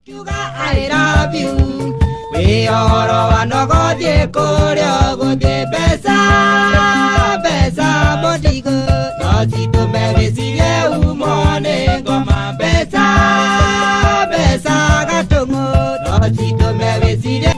I love you. We all wanna go de besa bodigo. Dosi to me visiye umone goma besa gatongo. Dosi to me visiye.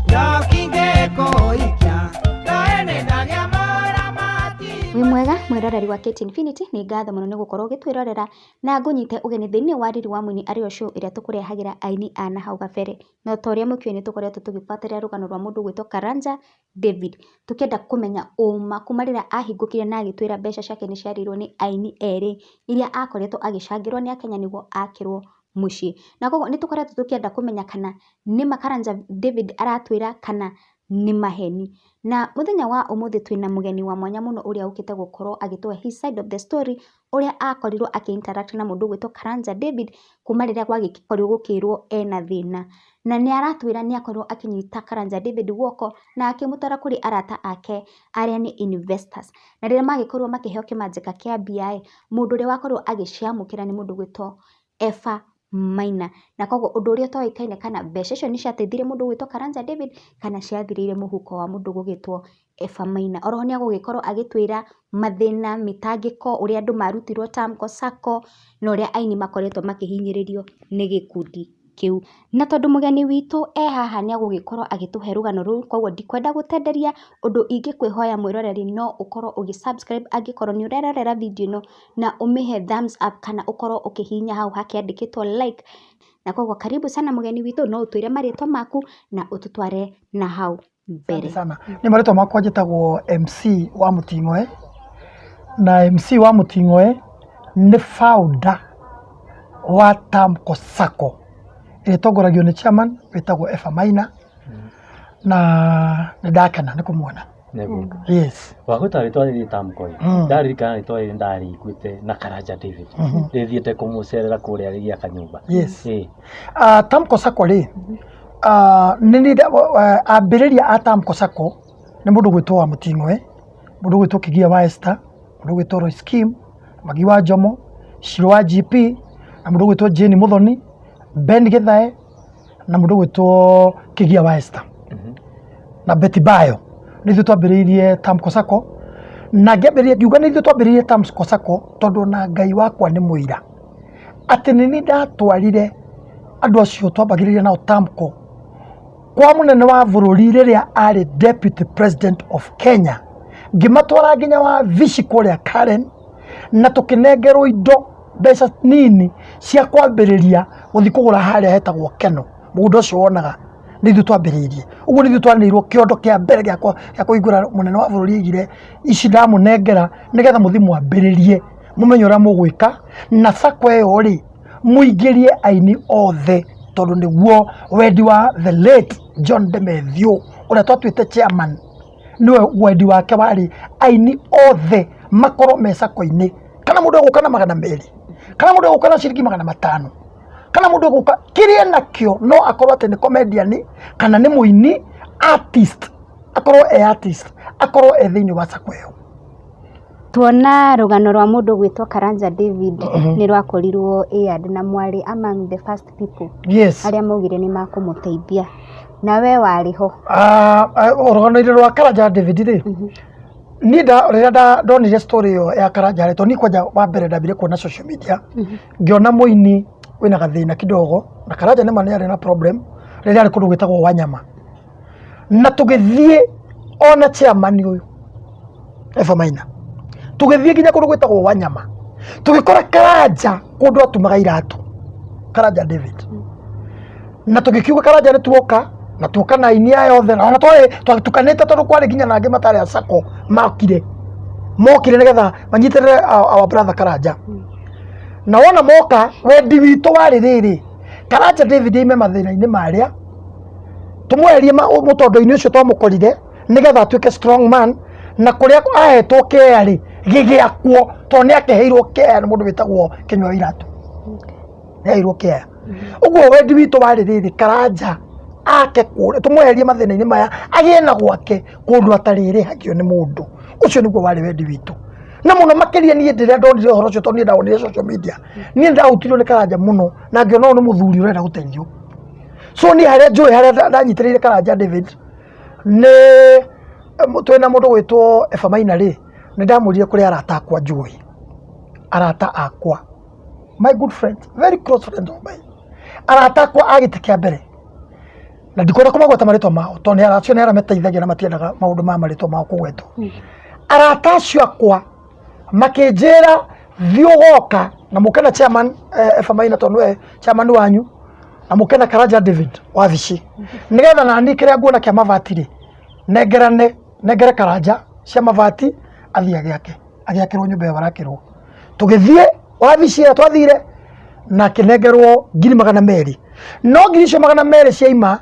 Dokinge koikia. Doene ndania mora mati. Mwega mwiroreri wa Kate Infinity ni ngatho muno ni gukorwo gitwirorera na ngunyite ugeni thiini wa riri wa mwini ario show iria tukurehagira aini ana hau gabere no toria mukioni tukoretwo tugifuatiria rugano rwa mundu gwitwo Karanja David tukienda kumenya uma kumarira ahingukire na agitwira mbeca ciake ni ciarirwo ni aini eri iria akoretwo agicangirwo ni akenya niguo akirwo mucii na koguo ni tukoretwo tukienda kumenya kana ni Karanja David aratwira kana ni maheni na muthenya wa umuthi twina mugeni wa mwanya muno uria ukite gukorwo agitwa his side of the story uria akorirwo akiinteract na mundu gwitwo Karanja David kuma riria gwagikorirwo gukirwo ena thina na ni aratwira ni akorirwo akinyita Karanja David guoko na akimutara kuri arata ake aria ni investors na riria magikorwo makiheo kimanjika kia BI mundu uria wakorwo agiciamukira ni mundu gwitwo Eva Maina na koguo undu uria toikaine kana mbeca icio ni ciateithire mundu gwitwo Karanja David kana ciathirire muhuko wa mundu gugitwo Eva Maina oroho ni agugikorwo agitwira mathina mitangiko uria andu marutirwo Tamko Sacco na uria aini makoretwo makihinyiririo ni gikundi kiu na tondu mugeni witu haha ni agugikorwo agituhe rugano ru koguo ndikwenda gutenderia undu ingikwihoya mwiroreri no ukorwo ugisubscribe angikorwo ni urerorera video ino na umihe thumbs up kana ukorwo ukihinya hau hakiandikitwo like na koguo karibu sana mugeni witu no utwire maritwa maku na ututware na hau mbere sana ni maritwa makwa njitagwo MC wa Muting'oe na MC wa Muting'oe ni founder wa Tamko Sacco itongoragio ni chairman witagwo Eva Maina na ndakena nikumwona yes wagutari twari Tamko ndari kana twari ndari ikuite na Karanja David ndithiete kumucerera kuria rigia kanyumba yes Tamko Sacco ri nini ambiriria a Tamko Sacco ni mundu gwitwo wa Muting'oe mundu gwitwo Kigia wa Esther mundu gwitwo Roy Scheme Magi wa Jomo Shiro wa GP na mundu gwitwo Jane Muthoni Ben Githae na mundu gwitwo Kigia wa Esther na Betty Bayo nithu twambiriirie Tamko Sacco na ngiambiririe ngiuga nithu twambiriirie Tamko Sacco tondu na Ngai wakwa ni muira ati nini ndatwarire andu acio twambagiriria nao Tamko kwa munene wa bururi riria ari deputy president of Kenya ngimatwara nginya wa Vici kuria Karen na tukinengerwo indo mbeca nini cia kwambiriria guthi kugura haria hetagwo Keno mundu ucio wonaga nithu twambiriirie uguo nithu twanirwo kiondo kia mbere gia kuigura munene wa bururi igire ici ndamunengera nigetha muthi mwambiririe mumenye uria mugwika na Sacco iyo ri muingirie aini othe tondu niguo wendi wa the late John Demethio uria twatwite chairman niwe wendi wake wari aini othe makorwo me Sacco-ini kana mundu egukana magana meri kana mundu egukana ciringi magana matano kana mundu eguka kiria nakio no akorwo ati ni comedian kana ni muini artist akorwo artist akorwo thiini wa Sacco iyo tuona rugano rwa mundu gwitwo Karanja David ni rwakorirwo aired na mwari among the first people yes aria maugire ni makumuteithia na we wariho rugano rwa Karanja David ri ni riria ndonire story yo ya Karanja ri to ni kwaja wa mbere ndambire kuona social media ngiona muini wina gathina kidogo na Karanja ni mani ari na problem riria ari kundu gwitagwo Wanyama na tugithie ona chairman uyu Eva Maina tugithie nginya kundu gwitagwo Wanyama tugikora Karanja kundu atumaga iratu Karanja David na tugikiuga Karanja ni tuoka na tuoka na ini ayo othe na tukanete tondu kwari nginya nangi matari a Sacco mokire nigetha manyitirire our brother Karanja na wona moka wendi witu wari riri Karanja David ime mathina-ini maria tumwerie mutondo-ini ucio twamukorire nigetha atuike strong man na kuria ahetwo keari gigiakwo to ni akeheirwo kea ni mundu witagwo Kinyua Iratu aheirwo kea uguo wendi witu wari riri Karanja ake kure tumweherie mathina-ini maya agie na gwake kundu atariri hakio ni mundu ucio niguo wari wendi witu na muno makiria ni ndiria ndonire horo cio to ni ndawonire social media ni ndautirwo ni Karanja muno na ngiona ni muthuri urenda guteithio so ni haria njui haria ndanyitiriire Karanja David ni twina mundu gwitwo Eva Maina ri ni ndamurire kuri arata akwa njui arata akwa my good friend very close friend of mine arata akwa agite kia mbere na ndikwenda kumagweta maritwa mao to ni aracio ni arameteithagia na matiendaga maundu ma maritwa mao kugwetwo arata acio akwa makinjira thiugoka na mukena chairman Eva Maina to nwe chairman wanyu na mukena Karanja David wabici nigetha na ni kiria nguona kia mavati ri negere Karanja cia mavati athia agiakirwo nyumba barakirwo tugithie wabici ya twathire na kinengerwo 200,000 no 200,000 ciaima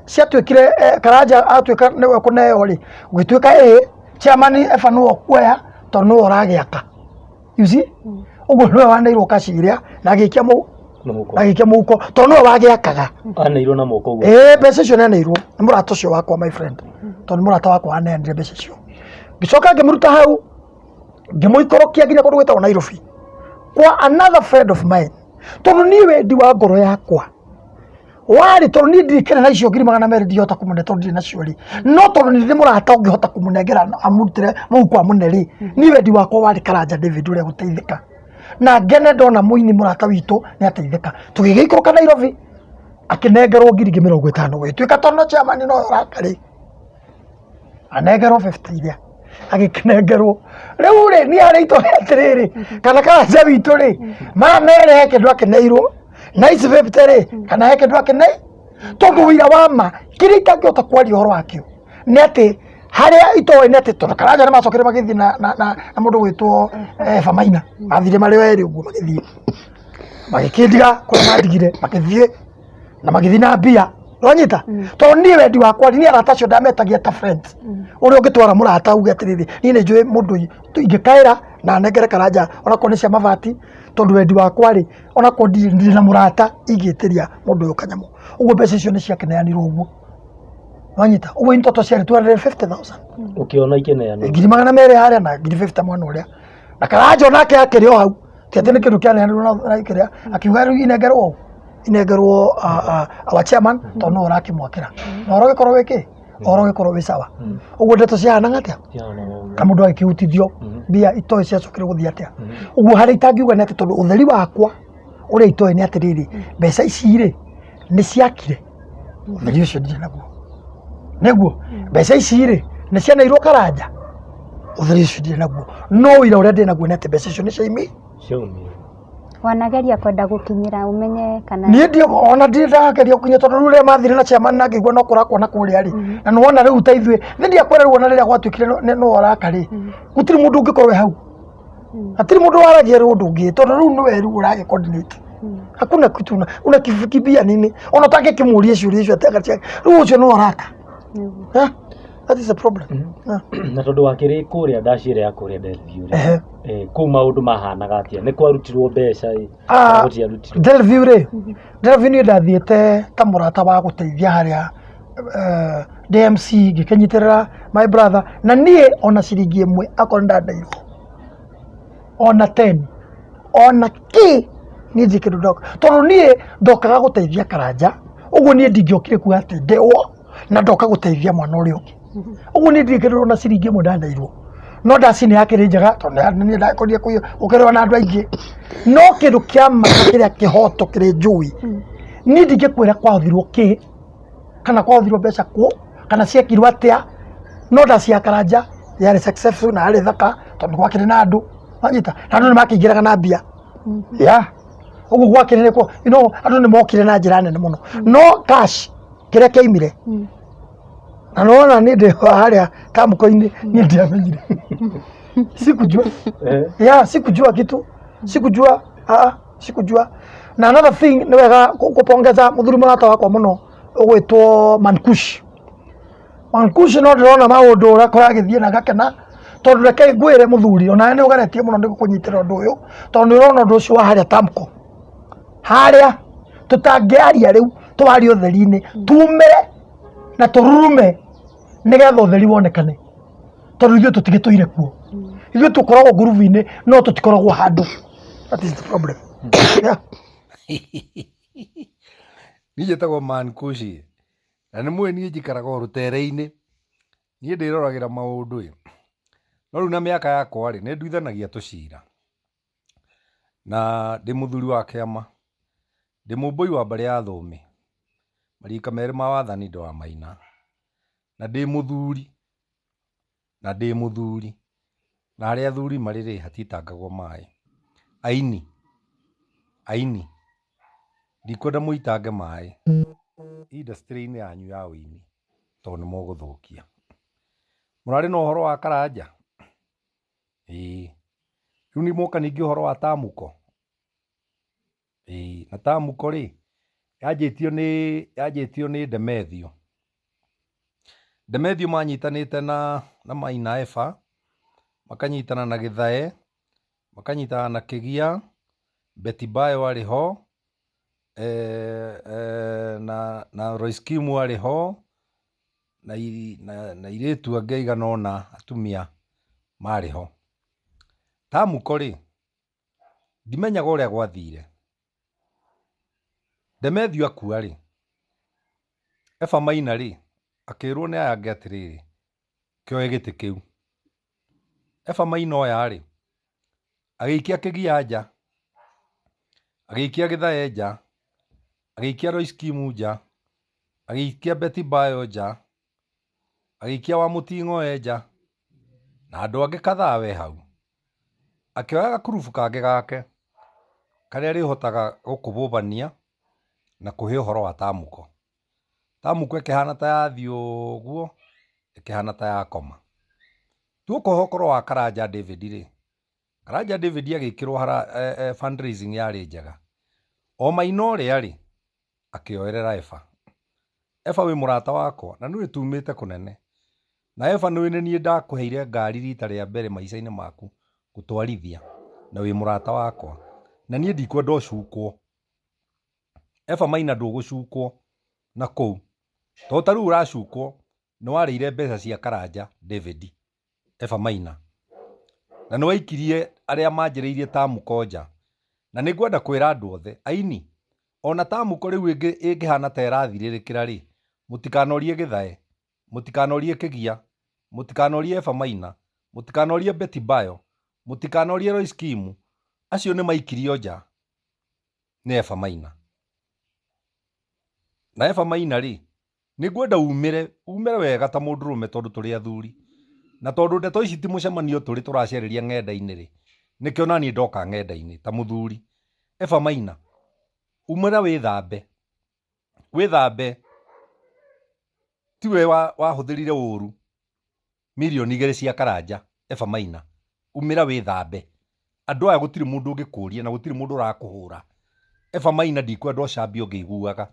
ciatwikire Karanja atwika niwe kuneo ri gwitwika chairman Eva no kuoya to no ragiaka you see ugo no wanairwo kaciria na gikia muko to no wagiakaga anairwo na moko ugo mbeca cio nanairwo ni murata cio wakwa my friend to ni murata wakwa anendire mbeca cio gicoka ngimuruta hau ngimuikorokia nginya kundu gwetagwo Nairobi kwa another friend of mine to ni wendi wa ngoro yakwa wari to ni ndikene na icio 200,000 ndihota kumune to ndiri nacio ri no to ni murata ungihota kumunengera amurutire mau kwa muneri ni wendi wakwa wari Karanja David uria guteithika na ngene ndona muini murata witu ni ateithika tugigiikoroka Nairobi akinengerwo 50,000 gwitwika tono chairman no rakari anengerwo 50 iria agikinengerwo riu ri ni ari ito atiriri kana Karanja witu ri manere kindu akineirwo na ici 50 ri kana he kindu akinei tondu wira wa ma kirika ngiota kwaria horo wakio ni ati haria itoe ni ati tondu Karanja ni macokire magithi na mundu gwitwo Eva Maina mathire mari weri uguo magithie magikindiga kwa madigire magithie na magithi na mbia ronyita to ni wendi wakwa ni arata cio ndametagia ta friends uri ungitwara murata uge atiriri ni ni njui mundu ingikaira na negere Karanja ona ko ni cia mavati tondu wendi wakwa ri ona ko ndiri na murata ingitiria mundu uyu kanyamu uguo mbeca cio ni ciakeneanirwo uguo ronyita uguo intoto cia 250,000 ukiona ikeneanirwo 200,000 haria na 50 mwana uria na Karanja onake akirio hau tete ni kindu kianeanirwo na ikiria akiuga riu inengerwo our chairman to no rakimwakira na oroge korwo wiki oroge korwo wisawa uguo ndeto cia nangatia kamundu agikihutithio bia itoe cia cukire guthia atia uguo hari itangiuga ni ati tondu utheri wakwa uria itoe ni atiriri mbeca ici ri ni ciakire utheri ucio ndire naguo neguo mbeca ici ri ni cianairwo Karanja utheri ucio ndire naguo no wira uria ndire naguo ni ati mbeca icio ni ciaimi wanageria kwenda gukinyira umenye kana ni ndio ona ndirageria gukinya tondu rure mathire na chairman na ngigwa no kurakwa na kuria ri na no wona riu taithwe ndia kwererwo na riria gwatwikire no oraka ri gutiri mundu ungikorwe hau atiri mundu waragia rundu ungi tondu riu ni weru urage coordinate hakuna kitu unakifikibia nini ona take kimuria ciuria icio ataka riu ucio no oraka that is a problem na tondu wakiri kuria ndacire ya kuria Delview ku maundu mahanaga atia ni kwarutirwo mbeca gutiarutirwo Delview ni ndathiete ta murata wa guteithia haria DMC gikenyitirira my brother na nie ona ciringi imwe akora ndandairwo ona 10 ona ki ni ndikindu ndoka tondu nie ndokaga guteithia Karanja uguo nie ndingiokire kuga ati ndewo na ndoka guteithia mwana uria ungi uguo ni ndikindu na ciringi imwe ndandairwo no ndacini yakiri njega tondu ni ndakoria kuyo ukirwa na andu aingi no kindu kia makiria kihoto kiri njui ni ndingikwira kwathirwo ki kana kwathirwo mbeca ku kana ciekirwo atia no ndacia Karanja yari successful na ari thaka tondu gwakiri na andu anyita na andu ni makingiraga na mbia uguo gwakiri ni ko andu ni mokire na njira nene muno no cash kiria kiaimire na nona ni ndio haria kamko-ini ni ndiamenyire sikujua sikujua kitu sikujua na another thing ni wega kupongeza muthuri murata wakwa muno ugwitwo Mankush no ndirona maundu uria koragithie na gakena tondu reke ngwire muthuri ona ni ugaretie muno ndikunyitira undu uyu tondu urona undu ucio wa haria Tamko haria tutangiaria riu twari utheri-ini tumire na tururume nigetha utheri wonekane tondu ithuĩ tũtigĩtũire kuo ithuĩ tũkoragwo ngurubu-inĩ no tũtikoragwo handũ that is the problem Niĩ njĩtagwo Mankushi, na nĩ mũĩ niĩ njikaraga o rũtere-inĩ, niĩ ndĩroragĩra maũndũ no rĩu na mĩaka yakwa nĩ nduithanagia tũcira, na ndĩ mũthuri wa kĩama, ndĩ mũmbũi wa mbarĩ ya Thũmbĩ, marika merĩ ma wathani ndĩ wa Maina, na ndĩ mũthuri, na arĩa athuri marĩ hatitangagwo maĩ. Aini ndikwenda mũitange maĩ industry-inĩ yanyu ya ũini tondũ nĩ mũgũthũkia. Mũrarĩ na ũhoro wa Karanja? Rĩu nĩ mũka ningĩ ũhoro wa Tamuko. Na Tamuko yanjĩtio nĩ Ndemethio. Ndemethio manyitanĩte na Maina Eba, makanyitana na Gĩthae, makanyitana na Kĩgia, Betty Bayo arĩ ho, na Royce Kimu arĩ ho, na airĩtu angĩ aigana ũna atumia marĩ ho. Tamuko ndimenyaga ũrĩa gwathire. Ndemethio akua Eba Maina akĩrwo nĩ aya angĩ atĩrĩrĩ, kĩoe gĩtĩ kĩu. Eba Maina oya agĩikia Kĩgia nja, agĩikia Gĩthae nja, agĩikia Royce Kimu nja, agĩikia Betty Bayo nja, agĩikia Wamũting'oe nja, na andũ angĩ kadhaa we hau. Akĩoya gakurubu kangĩ gake karĩa rĩhotaga gũkũbũbania na kũhe ũhoro wa Tamuko. Tamuko ĩkĩhana ta yathiĩ ũguo, ĩkĩhana ta yakoma. Tuoka ũhoro wa Karanja David Karanja David agĩkĩrwo fundraising yarĩ njega. O Maina ũrĩa akĩoerera Eba. Eba wĩ mũrata wakwa na nĩwe tumĩte kũnene. Na Eba nĩwe nĩ niĩ ndakũheire ngari rita rĩa mbere maica-inĩ maku gũtwarithia, na wĩ mũrata wakwa. Na niĩ ndikwenda ũcukwo. Eba Maina ndũgũcukwo na kũu. Tondũ ta rĩu ũracukwo nĩ warĩire mbeca cia Karanja David, Eba Maina. Na nĩ waikirie arĩa manjĩrĩirie Tamuko nja. Na nĩ ngwenda kwĩra andũ othe, aini, ona Tamuko rĩu ĩngĩhana ta ĩrathirĩrĩkĩra mũtikanorie Gĩthae, mũtikanorie Kĩgia, mũtikanorie Eba Maina, mũtikanorie Betty Bayo, mũtikanorie Royce Kimu. Acio nĩ maikirio nja nĩ Eba Maina. Na Eba Maina nĩ ngwenda umĩre wega ta mũndũrũme tondũ tũrĩ athuri. Na tondũ ndeto ici ti mũcemanio tũrĩ tũraciarĩria ng'enda-inĩ nĩkĩo naniĩ ndoka ng'enda-inĩ ta mũthuri. Eba Maina, umĩra wĩthambe, tiwe wahũthĩrire ũru mirioni 2 cia Karanja. Eba Maina, umĩra wĩthambe. Andũ aya gũtirĩ mũndũ ũngĩkũria na gũtirĩ mũndũ ũrakũhũra. Eba Maina ndikwenda ũcambio ũngĩiguaga,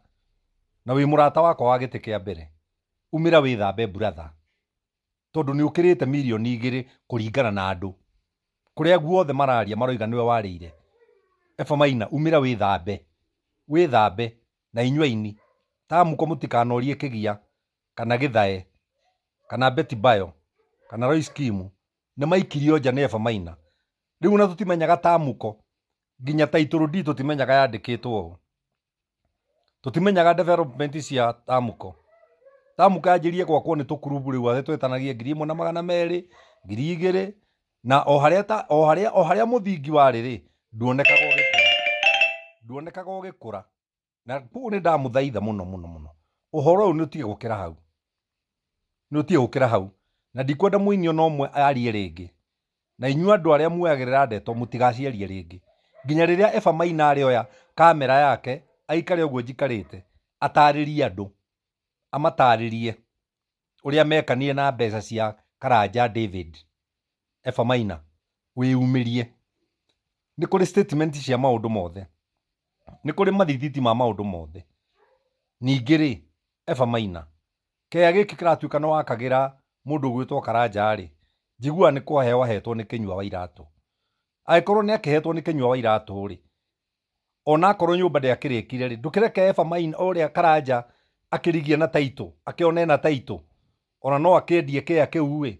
na wĩ mũrata wakwa wa gĩtĩ kĩa mbere. Umĩra wĩthambe brother, tondũ nĩ ũkĩrĩte mirioni 2 kũringana na andũ kũrĩa guothe mararia maroiga nĩwe warĩire. Eba Maina, umĩra wĩthambe na inyuaini. Tamuko mũtikanorie Kĩgia kana Gĩthae kana Betty Bayo kana Royce Kimu, nĩ maikirio nja nĩ Eba Maina. Rĩu na tũtimenyaga Tamuko nginya title deed tũtimenyaga yandĩkĩtwo ũũ. Tũtimenyaga development cia Tamuko. Tamuko yanjĩrie gwakwo nĩ tũkurubu rĩu atĩ twetanagie 1,200, 2,000, na o harĩa mũthingi warĩ nduonekaga ũgĩkũra. Na kũu nĩ ndamũthaitha mũno. Ũhoro ũyũ nĩ ũtige gũkĩra hau. Na ndikwenda mũini ona ũmwe arie rĩngĩ. Na inyuĩ andũ arĩa muoyagĩrĩra ndeto mũtigaciarie rĩngĩ. Nginya rĩrĩa Eba Maina arĩoya kamera yake aikare ũguo njikarĩte, atarĩrie andũ, amatarĩrie ũrĩa mekanire na mbeca cia Karanja David. Eba Maina, wĩumĩrie. Nĩ kũrĩ statement cia maũndũ mothe, nĩ kũrĩ mathithiti ma maũndũ mothe. Ningĩ Eba Maina, kĩa gĩkĩ kĩratuĩka nĩ wakagĩra mũndũ gwĩtwo Karanja njiguaga nĩ kũheo ahetwo nĩ Kĩnyua wa iratũ. Angĩkorwo nĩ akĩhetwo nĩ Kĩnyua wa iratũ ona akorwo nyũmba ndĩakĩrĩkire ndũkĩreke Eba Maina ũrĩa Karanja akĩrigia na taitũ, akĩone na taitũ, ona no akĩendie kĩa kĩu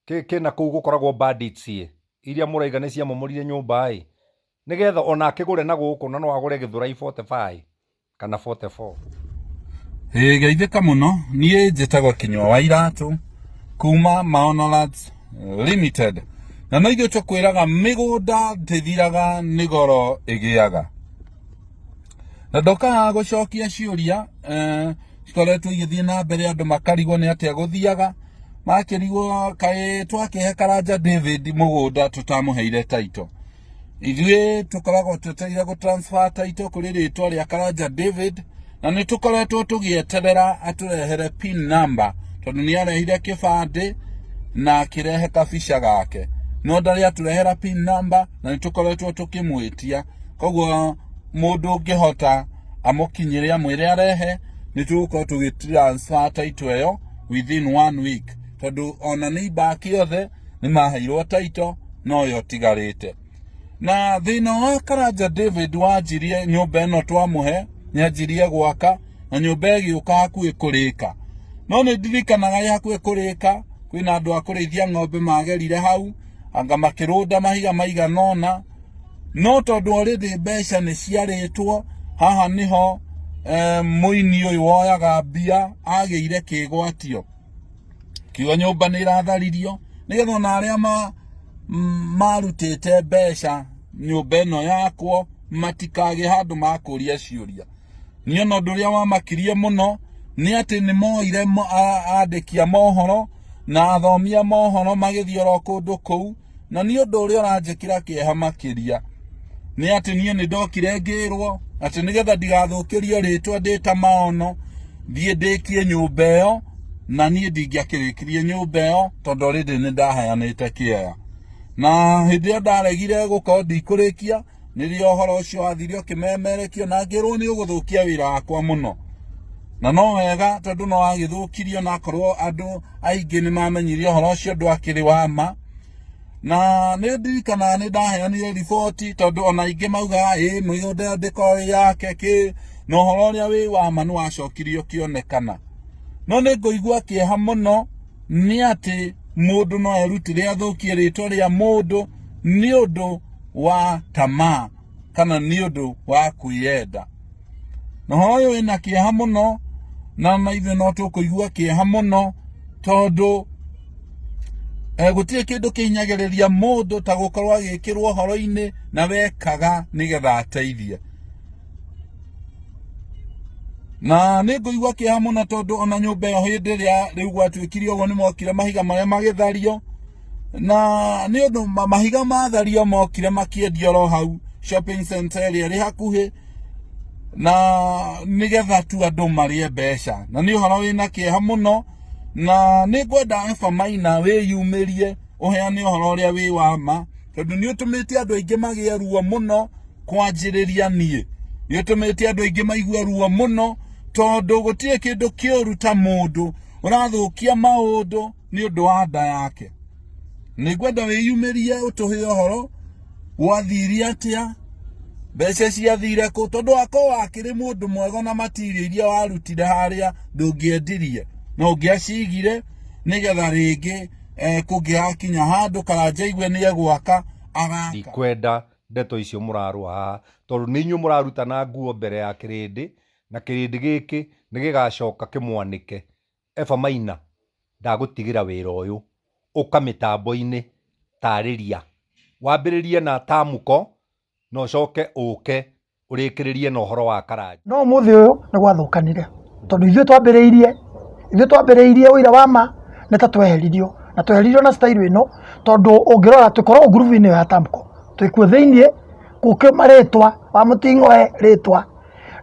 kĩna kũu gũkoragwo bandits iria mũraiga nĩ cia momorire nyũmba nĩgetha ona akĩgũre na gũkũ na no agũre Gĩthũrai 45 kana 44. Geithĩka mũno, niĩ njĩtagwo Kinyua wa Iratu kuma Maonolat Limited. Na no ithuĩ tũkwĩraga mĩgũnda ndĩthiraga nĩ goro ĩgĩaga. Na ndoka gũcokia ciũria cikoretwo igĩthiĩ na mbere, andũ makarigwo nĩ atĩa gũthiaga, makĩrigwo kaĩ twakĩhe Karanja David mũgũnda tũtamũheire title. Ithuĩ tũkoragwo twetereire gũtransfer title kũrĩ rĩtwa rĩa Karanja David, na nĩ tũkoretwo tũgĩeterera atũrehere pin number, tondũ nĩ arehire kĩbandĩ na akĩrehe kabica gake, no ndarĩ atũrehera pin number, na nĩ tũkoretwo tũkĩmwĩtia. Koguo mũndũ ũngĩhota amũkinyĩre amwĩre arehe, nĩ tũgũkorwo tũgĩtransfer title ĩyo within 1 week, tondũ ona nĩ ibaki othe nĩ maheirwo title, no yo tigarĩte. Na thĩna wa Karanja David wanjirie nyũmba ĩno twamũhe, nĩanjirie gwaka na nyũmba ĩgĩũka hakuhĩ kũrĩka. No nĩ ndirikanaga ya hakuhĩ kũrĩka, kwĩna andũ a kũrĩithia ng'ombe magerire hau, anga makĩrũnda mahiga maigana ũna, no tondũ already mbeca nĩ ciarĩtwo, haha nĩho mũini ũyũ woyaga mbia agĩire kĩgwatio, kiuga nyũmba nĩ ĩratharirio, nĩgetha ona arĩa marutĩte mbeca nyũmba ĩno yakwo matikage handũ makũria ciũria. Niĩ ona ũndũ ũrĩa wamakirie mũno nĩ atĩ nĩ moire andĩki a mohoro na athomi a mohoro magĩthiĩ oro kũndũ kũu, na nĩ ũndũ ũrĩa ũranjĩkĩra kĩeha makĩria nĩ atĩ niĩ nĩ ndokire ngĩrwo atĩ nĩgetha ndigathũkĩrio rĩtwa ndĩ ta Maono, thiĩ ndĩkie nyũmba ĩyo, na niĩ ndingĩakĩrĩkirie nyũmba ĩyo tondũ already nĩ ndaheanĩte kĩeya. Na hĩndĩ ĩrĩa ndaregire gũkorwo ndikũrĩkia, nĩrĩo ũhoro ũcio wathirio kĩmemerekio na ngĩrwo nĩ ũgũthũkia wĩra wakwa mũno. Na no wega tondũ no wagĩthũkirio na akorwo andũ aingĩ nĩ mamenyire ũhoro ũcio ndwakĩrĩ wa ma. Na nĩ ndirikanaga nĩ ndaheanire riboti, tondũ ona aingĩ maugaga mũgũnda ndĩkorwo yake kĩ, na ũhoro ũrĩa wĩ wa ma nĩ wacokirio kĩonekana. No nĩ ngũigua kĩeha mũno nĩ atĩ mũndũ no erutire athũkie rĩtwa rĩa mũndũ nĩ ũndũ wa tamaa kana nĩ ũndũ wa kwĩyenda. Na ũhoro ũyũ wĩna kĩeha mũno, na ithuĩ no tũkũigua kĩeha mũno, tondũ gũtirĩ kĩndũ kĩhinyagĩrĩria mũndũ ta gũkorwo agĩkĩrwo ũhoro-inĩ na wekaga nĩgetha ateithie. Na nĩ ngũigua kĩeha mũno tondũ ona nyũmba ĩyo hĩndĩ ĩrĩa rĩu gwatuĩkire ũguo nĩ mokire mahiga marĩa magĩthario, na nĩ ũndũ mahiga mathario mokire makĩendio ro hau shopping center ĩrĩa ĩrĩ hakuhĩ, na nĩgetha tu andũ marĩe mbeca. Na nĩ ũhoro wĩna kĩeha mũno, na nĩ ngwenda Eva Maina wĩyumĩrie ũheane ũhoro ũrĩa wĩ wa ma, tondũ nĩ ũtũmĩte andũ aingĩ magĩe ruo mũno kwanjĩrĩria niĩ. Nĩ ũtũmĩte andũ aingĩ maigue ruo mũno, tondũ gũtirĩ kĩndũ kĩũru ta mũndũ ũrathũkia maũndũ nĩ ũndũ wa nda yake. Nĩ ngwenda wĩyumĩrie ũtũhe ũhoro wathirie atĩa, mbeca ciathire kũ, tondũ wakorwo wakĩrĩ mũndũ mwega na matirio iria warutire harĩa ndũngĩendirie, no ũngĩacigire nĩgetha rĩngĩ kũngĩgakinya handũ Karanja igue nĩ egwaka agaka. Ndikwenda ndeto icio mũrarũa haha, tondũ nĩ inyuĩ mũrarutana nguo mbere ya kĩrĩndĩ, na kĩrĩndĩ gĩkĩ nĩ gĩgacoka kĩmwanĩke. Eva Maina, ndagũtigĩra wĩra ũyũ, ũka mĩtambo-inĩ tarĩria, wambĩrĩrie na Tamuko no coke ũke ũrĩkĩrĩrie na ũhoro wa Karanja. No mũthĩ ũyũ nĩ gwathũkanire, tondũ ithuĩ twambĩrĩirie ũira wa ma nĩ ta tweheririo, na tweheririo na style ĩno, tondũ ũngĩrora tũkoragwo group-inĩ ya Tamuko twĩkuo thĩiniĩ gũkĩ marĩtwa wa Mũting'oe rĩtwa,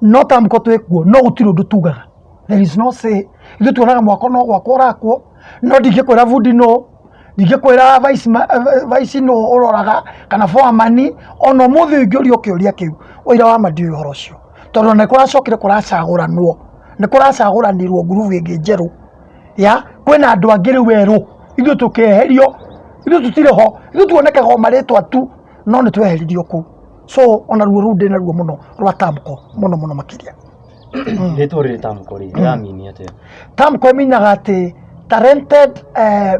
no Tamuko twĩkuo no gũtirĩ ũndũ tugaga, there is no say. Ithuĩ tuonaga mwako no gwakwo ũrakwo, no ndingĩkwĩra bundi no, ndingĩkwĩra vice no ũroraga kana foreman, ona ũmũthĩ ũngĩũrio kĩũria kĩu ũira wa ma ndiũĩ ũhoro ũcio, tondũ nĩ kũracokire kũracagũranwo, nĩ kũracagũranĩrwo ngurubu ĩngĩ njerũ ya kwĩna andũ angĩ rĩu erũ, ithuĩ tũkĩeherio, ithuĩ tũtirĩ ho, ithuĩ tuonekaga o marĩtwa tu, no nĩ tweheririo kũu. So ona ruo rũu ndĩna ruo mũno rwa Tamuko mũno makĩria. Rĩtwa rĩrĩ Tamuko rĩ rĩramini atĩa? Tamuko ĩminaga atĩ talented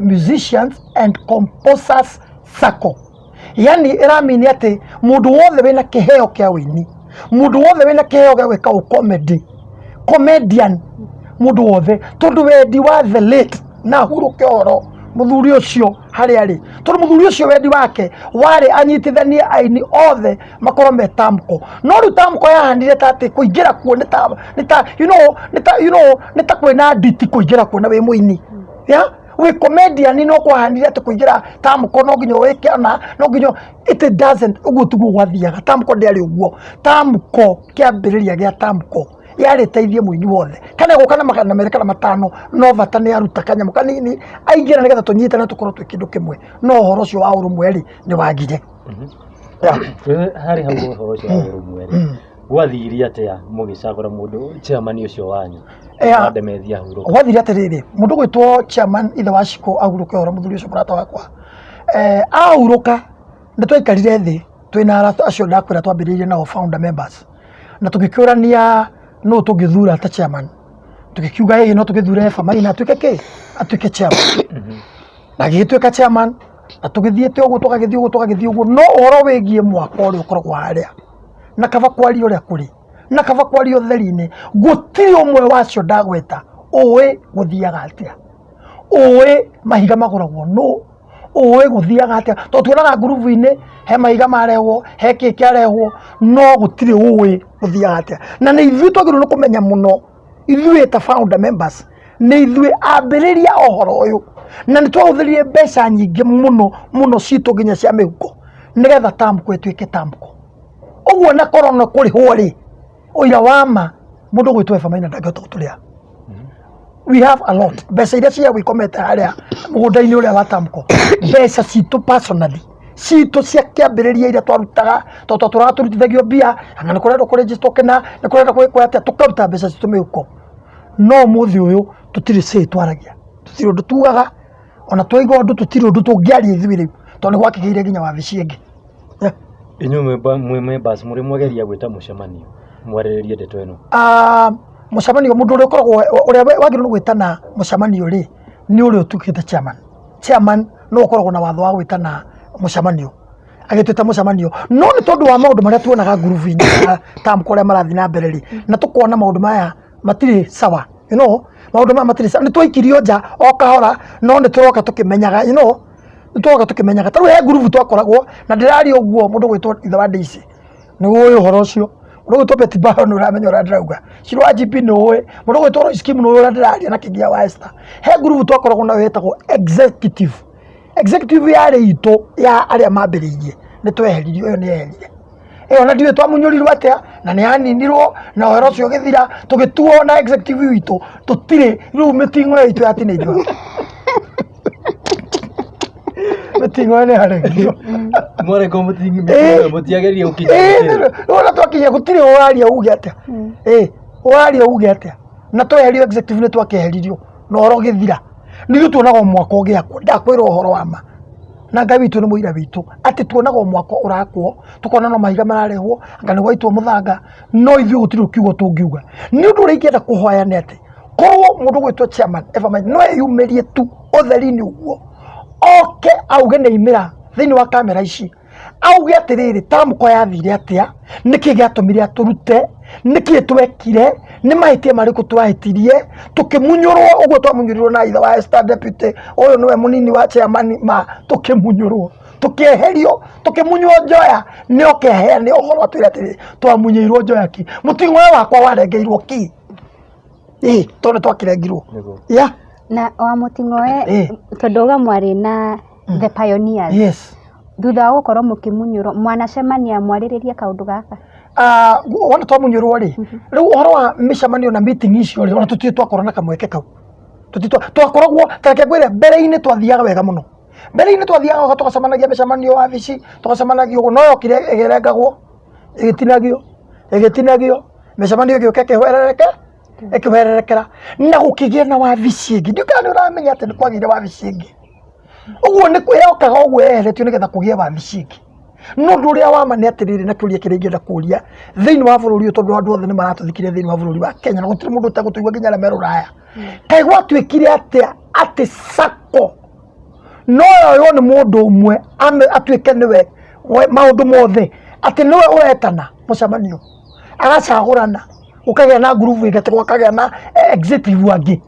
musicians and composers circle, yani ĩramini atĩ mũndũ wothe wĩna kĩheo kĩa wĩini mundu wothe wena kiheo gya gwika comedian mundu wothe tondu wendi wa the late na huruke oro muthuri ucio hari ari tondu muthuri ucio wendi wake wari anyitithanie aini othe makorwo me Tamko no ru Tamko yahandire tati kuingira kuo nita nita kwina nditi kuingira kuo na we muini ya we comedian no kwahandire ati kuingira Tamko no nginyo wike na no nginyo it doesn't uguo tugu gwathiaga Tamko ndiari uguo Tamko kiambiriria gya Tamko yari teithie muini wothe kana gukana makana mereka na matano no vata ni aruta kanyamu kanini aingira nigetha tunyite na tukorwo twi kindu kimwe no horo cio wa urumweri ni wagire hari hau horo cio wa urumweri wathiria atia mugicagura mundu chairman ucio wanyu ndemethia huru wathiria atiriri mundu gwitwo chairman ithe wa Shiko ahuruke horo muthuri ucio murata wakwa ahuruka nitwaikarire thi twina arata acio ndakwira twambiririe nao founder members na tugikiurania no tugithura ta chairman tugikiuga hihi no tugithure Ephamai atuike chairman na gitweka chairman atugithiete uguo tugagithie uguo no horo wigie mwaka uri ukoragwo haria na kava kwari uria kuri na kava kwari utheri-ini gutiri umwe wacio ndagweta uwi guthiaga atia uwi mahiga maguragwo no uwi guthiaga atia to tuonaga ngurubu-ini he mahiga marehwo he kiki arehwo no gutiri uwi guthiaga atia na ni ithuĩ twagĩrĩirwo nĩ kũmenya mũno ithuĩ ta founder members nĩ ithuĩ ambĩrĩria ũhoro ũyũ na nĩ twahũthĩrire mbeca nyingĩ mũno citũ nginya cia mĩhuko nĩgetha Tamko ĩtuĩke Tamko ũguo na korona kũrĩhwo rĩ ũira wa ma mũndũ gwĩtwo Ephamai ndangĩhota gũtũrĩha we have a lot mbeca iria cia gwikomete harĩa mũgũnda-inĩ ũrĩa wa Tamko mbeca citũ personally citũ cia kĩambĩrĩria iria twarutaga tondũ tũratũrutithagio mbia na nĩ kũrenda kũregister kĩna nĩ kũrenda gwĩkwo atĩa tũkaruta mbeca citũ mĩhuko no mũthĩ ũyũ tũtirĩ say twaragia tũtirĩ ũndũ tugaga ona twaigua ũndũ tũtirĩ ũndũ tũngĩaria ithuĩ rĩu tondũ nĩ gwakĩgĩire nginya wabici ĩngĩ inyuĩ members mũrĩ mwageria gwĩta mũcemanio mwarĩrĩrie ndeto ĩno mũcemanio mũndũ ũrĩa ũkoragwo ũrĩa wagĩrĩirwo nĩ gwĩtana mũcemanio rĩ nĩ ũrĩa ũtuĩkĩte chairman no ũkoragwo na watho wa gwĩtana mũcemanio agĩtwĩta mũcemanio no nĩ tondũ wa maũndũ marĩa tuonaga ngurubu-inĩ Tamko ũrĩa marathiĩ na mbere rĩ na tũkona maũndũ maya matirĩ sawa maũndũ maya matirĩ sawa nĩ twaikirio nja o kahora no nĩ tũroka tũkĩmenyaga nĩ tũroka tũkĩmenyaga tarĩu he ngurubu twakoragwo na ndĩraria ũguo mũndũ gwĩtwo ithe wa Daisy nĩ ũĩ ũhoro ũcio mũndũ gwĩtwo Betty Bao nĩ ũramenya ũrĩa ndĩrauga Shiro wa GP nĩ ũĩ mũndũ gwĩtwo Roy Scheme nĩ ũĩ ũrĩa ndĩraria na Kingia wa Esther he ngurubu twakoragwo nayo ĩtagwo executive yarĩ itũ ya arĩa mambĩrĩirie nĩ tweheririo ĩyo nĩ yeherire ĩyo na ndiũĩ twamunyũrirwo atĩa na nĩ yaninirwo na ũhoro ũcio ũgĩthira tũgĩtuo na executive witũ tũtirĩ rĩu mĩting'o itũ yatinĩirio mĩting'o nĩ haregio mwareko mũtiageria gũkinya ona twakinya gũtirĩ ũraria uge atĩa ũraria uge atĩa na tweherio executive nĩ twakeheririo na ũhoro ũgĩthira nĩ tuonaga mwaka ũgĩakwo ndakwĩra ũhoro wa ma na Ngai witũ nĩ mũira witũ atĩ tuonaga mwaka ũrakwo tukona no mahiga mararehwo anga nĩ gwaitwo mũthanga no ithuĩ gũtirĩ kiugo tũngiuga nĩ ũndũ ũrĩa ingĩenda kũhoya nĩ atĩ korwo mũndũ gwĩtwo chairman Ephamai no eyumĩrie tu ũtheri-inĩ ũguo oke auge nĩ imĩra thĩinĩ wa kamera ici auge atĩrĩrĩ Tamko yathire atĩa nĩkĩ gĩatũmire atũrute nĩkĩ twekire nĩ mahĩtia marĩkũ twahĩtirie tũkĩmunyũrwo ũguo twamunyũrirwo na ithe wa Esther deputy ũyũ nĩwe mũnini wa chairman ma tũkĩmunyũrwo tũkĩeherio tũkĩmunywo njoya nĩ okeheane ũhoro atwĩre atĩrĩrĩ twamunyĩirwo njoya ki mũting'o ũyũ wakwa warengeirwo ki tondũ twakĩrengirwo na wa mũting'oe tondũ uga mwarĩ na the pioneers thutha wa gũkorwo mũkĩmunyũrwo mwanacemania mwarĩrĩria kaũndũ gaka wona twamunyũrwo rĩ rĩu ũhoro wa mĩcemanio na meeting icio rĩ ona tũtirĩ twakorwo na kamweke kau twakoragwo tareke ngwĩre mbere-inĩ twathiaga wega mũno mbere-inĩ twathiaga tũgacemanagia mĩcemanio wabici tũgacemanagia ũguo no yokire ĩgĩrengagwo ĩgĩtinagio mĩcemanio ĩgĩũka ĩkĩhwererekera na gũkĩgĩa na wabici ĩngĩ ndiũkana nĩ ũramenya atĩ nĩ kwagĩire wabici ĩngĩ ũguo nĩ kwĩyokaga ũguo yeheretio nĩgetha kũgĩe wabici ĩngĩ no ũndũ ũrĩa wa ma nĩ atĩrĩrĩ na kĩũria kĩrĩa ingĩenda kũũria thĩinĩ wa bũrũri ũyũ tondũ andũ othe nĩ maratũthikĩrĩria thĩinĩ wa bũrũri wa Kenya na gũtirĩ mũndũ ũtegũtũigua nginya arĩa me rũraya kaĩ gwatuĩkire atĩa atĩ Sacco no yoywo nĩ mũndũ ũmwe atuĩke nĩwe maũndũ mothe atĩ nĩwe ũretana mũcemanio agacagũrana ũkagĩa na groove ĩgategwo akagĩa na executive angĩ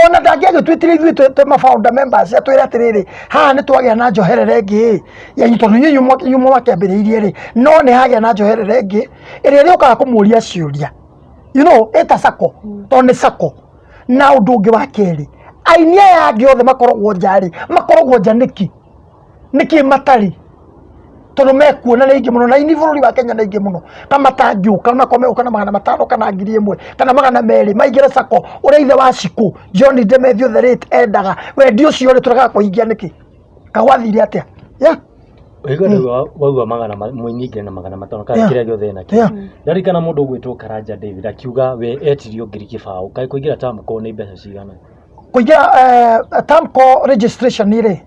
ona ndangĩagĩtwĩtire ithuĩ twĩ mafounder members atwĩre atĩrĩrĩ haha nĩ twagĩa na njoherere ĩngĩ yanyu tondũ inyuĩ nyuma makĩambĩrĩirie rĩ no nĩ hagĩa na njoherere ĩngĩ ĩrĩa rĩũkaga kũmũria ciũria ĩta sako tondũ nĩ sako na ũndũ ũngĩ wa kerĩ aini aya angĩ othe makoragwo nja nĩkĩ matarĩ tondũ mekuona nĩ aingĩ mũno na ini bũrũri wa Kenya nĩ aingĩ mũno kama matangĩũka na komeuka na 500 kana 1000 kana 200 maingĩre sako ũrĩa ithe wa Cikũ John Ndemethio the Late endaga wendi ũcio rĩ tũrega kũhingia nĩkĩ kagwathire atĩa Wigwa wauga magana munyingire na magana matano kana kĩrĩa gĩothe nakĩo ndarikana mũndũ ũgwĩtwo Karanja David akiuga we etirio ngiri kĩbaũ kaĩ kũingĩra Tamko nĩ mbeca cigana kũingĩra Tamko registration nĩ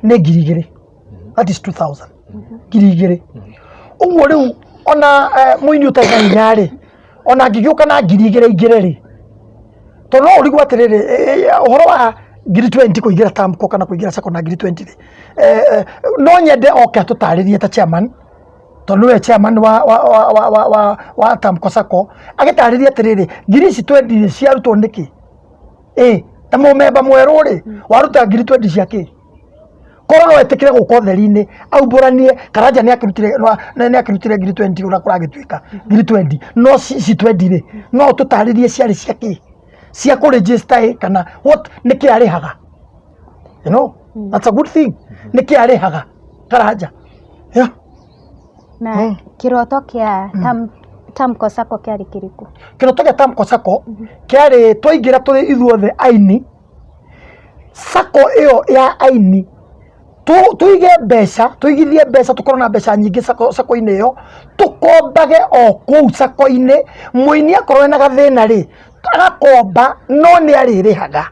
ngiri 2,000 that is 2,000 ngiri 2,000 ũguo rĩu ona mũini ũtarĩ hinya rĩ ona ngĩgĩũka na ngiri 2,000 ingĩre rĩ tondũ no ũrigwo atĩrĩrĩ ũhoro wa ngiri 20 kũingĩra Tamko kana kũingĩra sako na ngiri 20 rĩ no nyende oke atũtarĩrie ta chairman tondũ we chairman wa Tamko sako agĩtarĩria atĩrĩrĩ ngiri ici 20 ciarutwo nĩkĩ ta mũmemba mwerũ rĩ waruta ngiri 20 ciakĩ korwo no etikire gũka ũtheri-inĩ aumbũranie Karanja nĩ akĩrutire ngiri 20 ũrĩa kũragĩtuĩka ngiri 20 no ci 20 rĩ no tũtarĩrie ciarĩ ciakĩ cia kũregister kana what nĩkĩ arĩhaga that's a good thing nĩkĩ arĩhaga Karanja na kĩroto kĩa Tamko sako kĩarĩ kĩrĩkũ kĩroto kĩa Tamko sako kĩarĩ twaingĩra tũrĩ ithuothe aini sako ĩyo ya aini tuige mbeca tuigithie mbeca tukorwo na mbeca nyingĩ sako-inĩ ĩyo tukombage o kũu sako-inĩ mũini akorwo ena gathĩna rĩ agakomba no nĩ arĩrĩhaga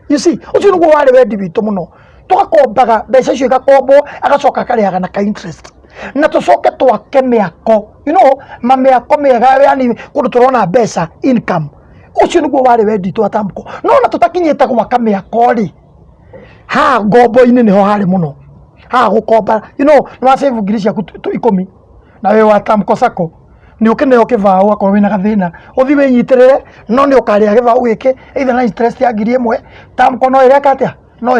you see ũcio nĩguo warĩ wendi witũ mũno tugakombaga mbeca icio igakombwo agacoka akarĩhaga na ka interest na tucoke twake mĩako mamĩako mĩega yani kũndũ tũrona mbeca income ũcio nĩguo warĩ wendi witũ wa Tamko no na tũtakinyĩte gwaka mĩako rĩ ngombo-inĩ nĩho harĩ mũno gũkomba nĩ wasave ngiri ciaku 10 na we wa Tamko sako nĩ ũkĩneo kĩbaũ akorwo wĩna gathĩna ũthi wĩnyitĩrĩre no nĩ ũkarĩha gĩbaũ gĩkĩ either na interest ya ngiri 1 Tamko no ĩreka atĩa no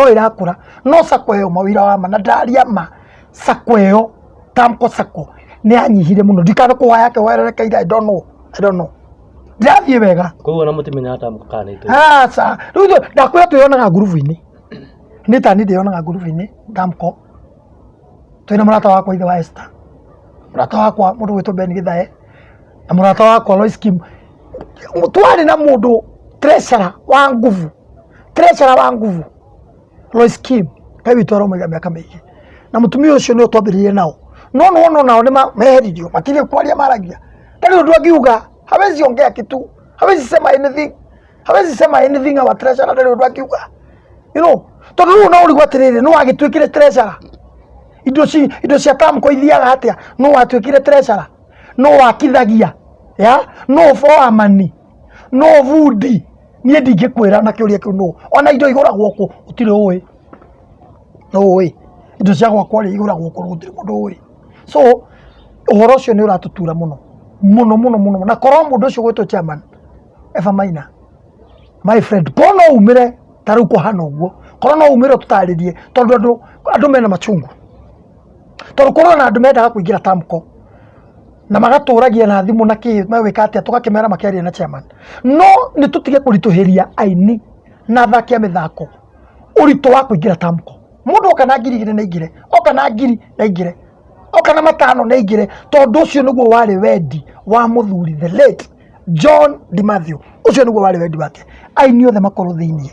ĩrakũra no sako ĩyo mawĩra wa ma na ndaria ma sako ĩyo Tamko sako nĩ anyihire mũno ndikana kũhoya yake wererekeire I don't know ndirathiĩ wega koguo na mũtimenya Tamko kana itu rĩu ndakwĩra twĩyonaga ngurubu-inĩ nĩ tani ndĩyonaga ngurubu-inĩ Tamko twĩna mũrata wakwa ithe wa Esther mũrata wakwa mũndũ gwĩtwo Ben Githae na mũrata wakwa Lois Kim twarĩ na mũndũ treasurer wa nguvu Lois Kim kaĩ witũ aromaiga mĩaka mĩingĩ na mũtumia ũcio nĩ twambĩrĩirie nao no nao nĩ meheririo matirĩ kwaria maragia ndarĩ ũndũ angiuga hawezi ongea kitu hawezi sema anything our treasurer ndarĩ ũndũ angiuga tondũ rĩu no ũrigwo atĩrĩrĩ no agĩtuĩkire treasurer indo cia Tamko ithiaga atĩa no watuĩkire treasurer no wakithagia no foreman no bundi niĩ ndingĩkwĩra na kĩũria kĩu no ona indo igũragwo kũ ũtirĩ ũĩ indo cia gwakwa rĩ igũragwo kũ gũtirĩ mũndũ ũĩ so ũhoro ũcio nĩ ũratũtura mũno na korwo mũndũ ũcio gwĩtwo chairman Eva Maina my friend korwo no umĩre ta rĩu kũhana ũguo korwo no umĩre tũtarĩrie tondũ andũ mena machungu tondũ korwo na andũ mendaga kũingĩra Tamko na magatũragia na thimũ na kĩ mawĩka atĩa tũgakĩmera makĩaria na chairman no nĩ tũtige kũritũhĩria aini na athaki a mĩthako ũritũ wa kũingĩra Tamko mũndũ oka na ngiri 2,000 na ingĩre oka na ngiri na ingĩre oka na 500 na ingĩre tondũ ũcio nĩguo warĩ wendi wa mũthuri the late John Ndemethio ũcio nĩguo warĩ wendi wake aini othe makorwo thĩinĩ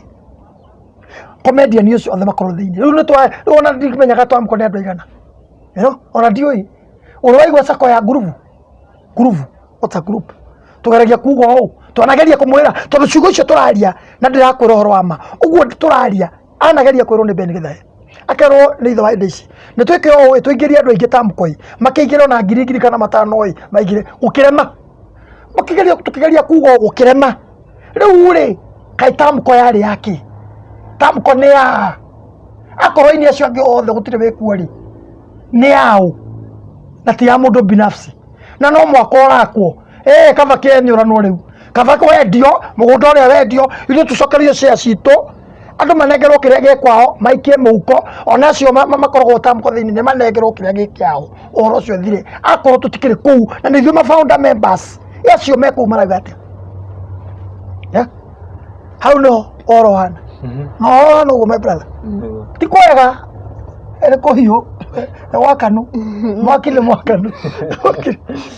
comedian ũcio othe makorwo thĩinĩ rĩu ona ndikĩmenyaga Tamko nĩ andũ aigana ona ndiũĩ ũrĩ waigua sako ya ngurubu what's a group tũgeragia kuga ũũ twanageria kũmwĩra tondũ ciugo icio tũraria na ndĩrakwĩra ũhoro wa ma ũguo tũraria anageria kwĩrwo nĩ Ben Githae akerwo nĩ ithe wa indo ici nĩ twĩke ũũ tũingĩrie andũ aingĩ Tamko makĩingĩra na ngiri kana 500 maingĩre ũkĩrema tũkĩgeria kuga ũũ ũkĩrema rĩu rĩ kaĩ Tamko yarĩ yake Tamko nĩ ya akorwo ini acio angĩ othe gũtirĩ wĩkuo rĩ nĩ yaũ na ti ya mũndũ binafsi na no mwaka orakwo kaba kenyũranwo rĩu kaba wendio mũgũnda ũrĩa wendio ithuĩ tũcokerio share citũ andũ manengerwo kĩrĩa gĩ kwao maikie mũhuko ona acio makoragwo tamko thĩinĩ nĩ manengerwo kĩrĩa gĩ kĩao ũhoro ũcio thire akorwo tũtikĩrĩ kũu na nĩ ithuĩ founder members acio me kũu marauga atĩa hau nĩho ũhoro hana na ũhoro hana ũguo my brother ti kwega nĩ kũhiũ nĩ wakanu mwaki nĩ mwakanu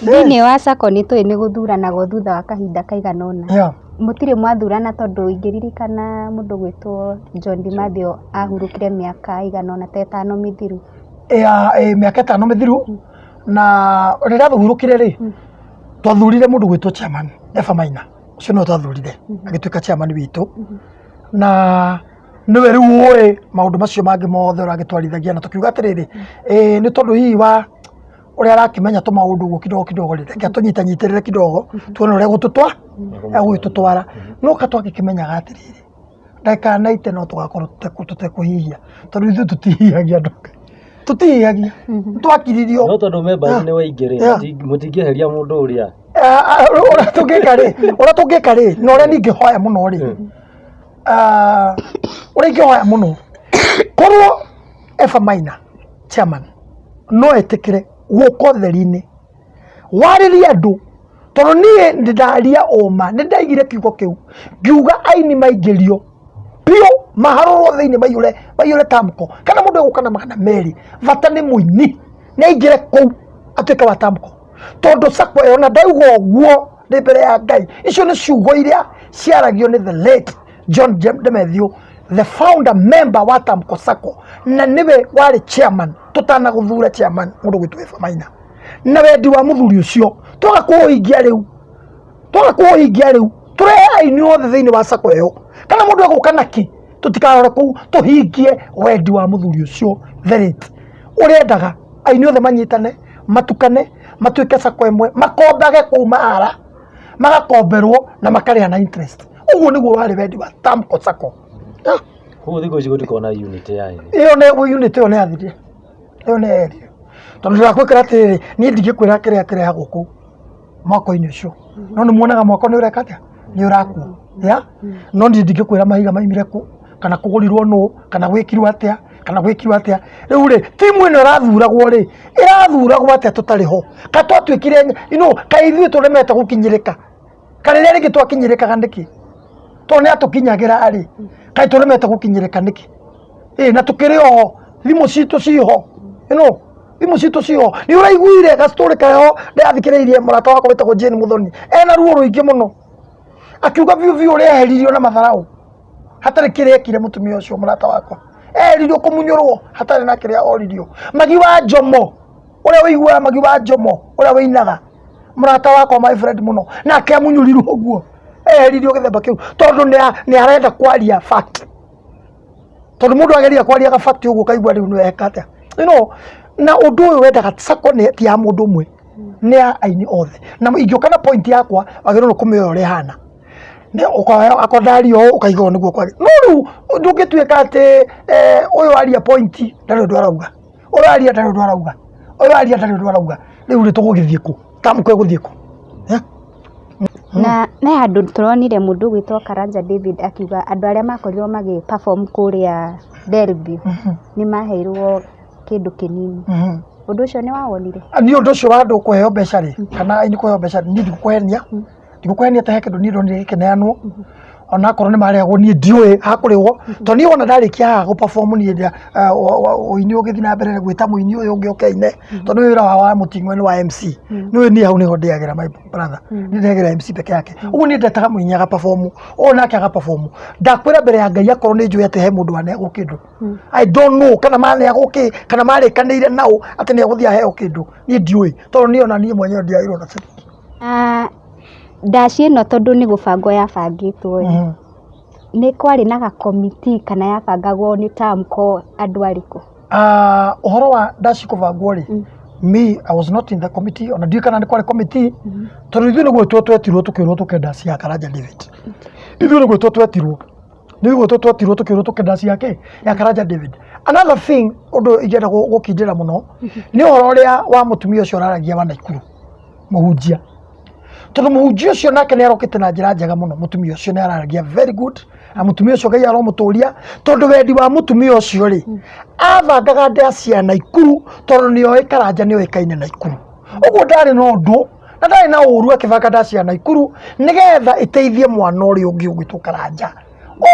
thĩinĩ wa sacco nĩ tũĩ nĩ gũthuranaga thutha wa kahinda kaigana ũna mũtirĩ mwathurana tondũ ingĩririkana mũndũ gwĩtwo John Dimathio ahurũkire mĩaka igana ũna ta 5 mĩthiru mĩaka 5 mĩthiru na rĩrĩa ahurũkire rĩ twathurire mũndũ gwĩtwo chairman Eva Maina ũcio no twathurire agĩtuĩka chairman witũ na nĩwe rĩu ũĩ maũndũ macio mangĩ mothe ũragĩtwarithagia na tũkiuga atĩrĩrĩ nĩ tondũ hihi wa ũrĩa arakĩmenya tũmaũndũ ũguo kidogo rĩ reke tũnyitanyitĩrĩre kidogo tuone ũrĩa gũtũtwara no katwagĩkĩmenyaga atĩrĩrĩ ndagĩka 90 no tũgakorwo tũtekũhihia tondũ ithuĩ tũtihihagia tũtihihagia twakiririo no tondũ members nĩ waingĩrĩ mũtingĩeheria mũndũ ũrĩa ũrĩa tũngĩka rĩ na ũrĩa ningĩhoya mũno rĩ ũrĩa ingĩhoya mũno korwo Eva Maina chairman no etĩkĩre gũkũ theri-inĩ warĩria andũ tondũ niĩ ndaria ũma nĩ ndaigire kiugo kĩu ngiuga aini maingĩrio biũ maharũrwo thĩinĩ maiyũre tamko kana mũndũ egũka na magana merĩ bata nĩ mũini nĩ aingĩre kũu atuĩke wa tamko tondũ sacco ĩyo na ndauga ũguo nĩ mbere ya Ngai icio nĩ ciugo iria ciaragio nĩ the late John Dimathio the founder member wa tamko sacco na niwe warĩ chairman tũtanagũthura chairman mũndũ gwĩtwo Eva Maina na wendi wa mũthuri ũcio twaga kũũhingia rĩu tũrehe aini othe thĩinĩ wa sacco ĩyo kana mũndũ egũka naki tũtikarore kũu tũhingie wendi wa mũthuri ũcio the late ũrĩendaga aini othe manyitane matukane matuĩke sacco ĩmwe makombage kũu mahara magakomberwo na makarĩha na interest ũguo nĩguo warĩ wendi wa tamko sacco Huu thiko ici gũtikona unit ya ĩrĩ. Iyo nĩ unit ĩyo nĩ athirie. Iyo nĩ erio. Tondũ ndĩrakwĩkĩra atĩrĩrĩ niĩ ndingĩkwĩra kĩrĩa kĩrehagwo kũu mwako-inĩ ũcio. No nĩ muonaga mwako nĩ ũreka atĩa? Nĩ ũrakua. Ya? No niĩ ndingĩkwĩra mahiga maimire kũ kana kũgũrirwo nũ kana gwĩkirwo atĩa kana gwĩkirwo atĩa. Rĩu rĩ timu ĩno ĩrathuragwo atĩa tũtarĩ ho. Ka twatuĩkire kaĩ ithuĩ tũremete gũkinyĩrĩka. Kana rĩrĩa rĩngĩ twakinyĩrĩkaga nĩkĩ? Tondũ nĩ atũkinyagĩra rĩ kaĩ tũremete gũkinyĩrĩka nĩkĩ? Na tũkĩrĩ o thimũ citũ ciho thimũ citũ ciho nĩ ũraiguire gastori kayo ndathikĩrĩirie mũrata wakwa wĩtagwo Jane Muthoni ena ruo rũingĩ mũno akiuga biũ ũrĩa eheririo na matharaũ hatarĩ kĩrĩa ekire mũtumia ũcio mũrata wakwa eheririo kũmunyũrwo hatarĩ na kĩrĩa oririo Magi wa Njomo ũrĩa wĩiguaga Magi wa Njomo ũrĩa wĩinaga mũrata wakwa my friend mũno nake amunyũrirwo ũguo eheririo gĩthemba kĩu tondũ nĩ arenda kwaria fact tondũ mũndũ ageria kwaria ga fact ũguo kaigua rĩu nĩ eka atĩa na ũndũ ũyũ wendaga sacco nĩ ti ya mũndũ ũmwe nĩ ya aini othe na ingĩũka na point yakwa wagĩrĩirwo kũmĩoya ũrĩa hana nĩ ũkoya akondario ũkaigwo nĩguo kwari no rĩu ndũngĩtuĩka atĩ ũyũ aria point ndarĩ ũndũ arauga ũyũ aria ndarĩ ũndũ arauga ũyũ aria ndarĩ ũndũ arauga rĩu nĩ tũgũgĩthiĩ kũ tamko ĩgũthiĩ kũ na handũ tũronire mũndũ gwĩtwo Karanja David akiuga andũ arĩa makorirwo magĩ perform kũrĩa Derby nĩ maheirwo kĩndũ kĩnini ũndũ ũcio nĩ wawonire ni ũndũ ũcio wa andũ kũheo mbeca rĩ kana aini kũheo mbeca niĩ ndigũkũhenia ta he kĩndũ niĩ ndonire gĩkĩneanwo ona akorwo nĩ marehagwo niĩ ndiũĩ hakũrĩhwo tondũ niĩ wona ndarĩkia haha gũ-perform niĩ ũini ũgĩthiĩ na mbere gwĩta mũini ũyũ ũngĩ ũkeine tondũ wĩra wa mũting'oe nĩ wa MC niĩ hau nĩho ndĩagĩra my brother niĩ ndĩagĩra MC peke yake ũguo niĩ ndetaga mũini aga-perform o nake aga-perform ndakwĩra mbere ya Ngai akorwo nĩ njũĩ atĩ he mũndũ wanehagwo kĩndũ I don't know kana manehagwo kĩ kana marĩkanĩire nao atĩ nĩ egũthiĩ aheo kĩndũ niĩ ndiũĩ tondũ niĩ ona niĩ mwenyewe ndiagĩrwo na ciringi ndaci ĩno tondũ nĩ gũbangwo yabangĩtwo nĩ kwarĩ na gakomiti kana yabangagwo nĩ tamko andũ arĩkũ ũhoro wa ndaci kũbangwo rĩ me I was not in the committee ona ndiũĩ kana nĩ kwarĩ committee tondũ ithuĩ nĩguo twetirwo tũkĩrwo tũke ndaci ya Karanja David ithuĩ nĩguo twetirwo tũkĩrwo tũke ndaci yake ya Karanja David another thing ũndũ ingĩenda gũkindĩra mũno nĩ ũhoro ũrĩa wa mũtumia ũcio ũraragia wa Naikuru muhunjia tondu muhunjia ucio nake ni arokite na njira njega muno mutumia ucio ni araragia very good na mutumia ucio Ngai aromuturia tondu wendi wa mutumia ucio ri abangaga ndacia Naikuru tondu ni oe Karanja ni oikaine Naikuru uguo ndari no ndu na ndari na uru akibanga ndacia Naikuru nigetha iteithie mwana uri ungi ugwitwo Karanja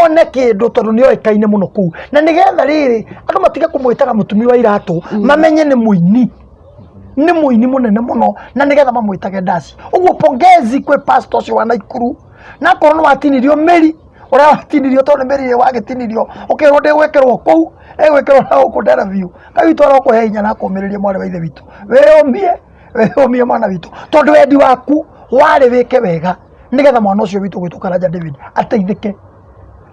one kindu tondu ni oikaine muno kuu na nigetha riri andu matige kumwitaga mutumia wa iratu mamenye ni muini munene muno na nigetha mamwitage ndaci uguo pongezi kwe pastor ucio wa Naikuru na korwo watinirio meri ora watinirio tondu meri wagitinirio ukirwo ndigwikirwo kuu egwikirwo na uku interview Ngai twara kuhe hinya na kumiriria mwana wa ithe witu weumie mwana witu tondu wendi waku wari wike wega nigetha mwana ucio witu gwitwo Karanja David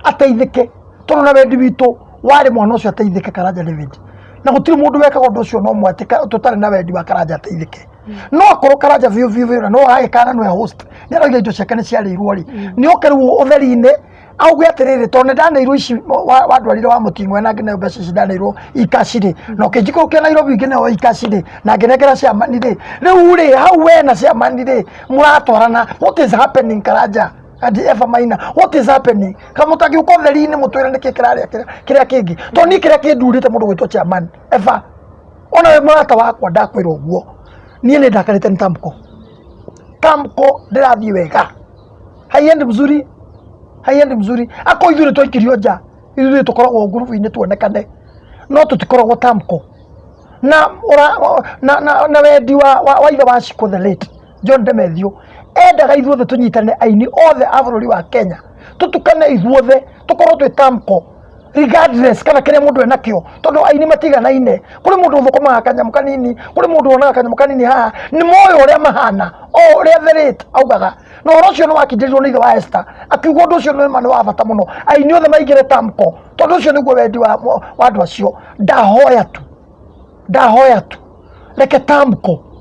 ateithike tondu na wendi witu wari mwana ucio ateithike Karanja David na gutiri mundu wekaga undu ucio no mwatika tutari na wendi wa Karanja ateithike no akorwo Karanja vio na no agikana no host ni aragia indo ciake ni ciarirwo ri ni okerwo utheri-ini auge atiriri tondu ndaneirwo ici wadwarire wa muting'we na ngine mbeca ici ndaneirwo ikaciri no kijiko kia Nairobi ngine o ikaciri na nginegera cia mani ri riu ri hau we na cia mani ri muratwarana what is happening Karanja and Eva Maina what is happening kama utaki uko theri-ini mutwire niki kiria kingi to ni kiria kindurite mundu gwitwo chairman Eva ona we murata wakwa ndakwira uguo nie ni ndakarite ni tamko ndirathie wega haiendi mzuri ako ithure twakirio nja ithure tukoragwo ngurubu-ini tuonekane no tutikoragwo tamko na wendi wa ithe wa Shiko the late John Demethio endaga ithuothe tunyitane aini othe a bururi wa Kenya tutukane ithuothe tukorwo twi tamko regardless kana kiria mundu enakio tondu aini matiganaine kuri mundu uthukumaga kanyamu kanini kuri mundu wonaga kanyamu kanini haha ni moyo uria mahana o uria therite augaga no oro cio ni wakindirirwo ni ithe wa Esther akiuga undu ucio ni mani wa bata muno aini othe maigire tamko tondu ucio niguo wendi wa andu acio ndahoya tu reke tamko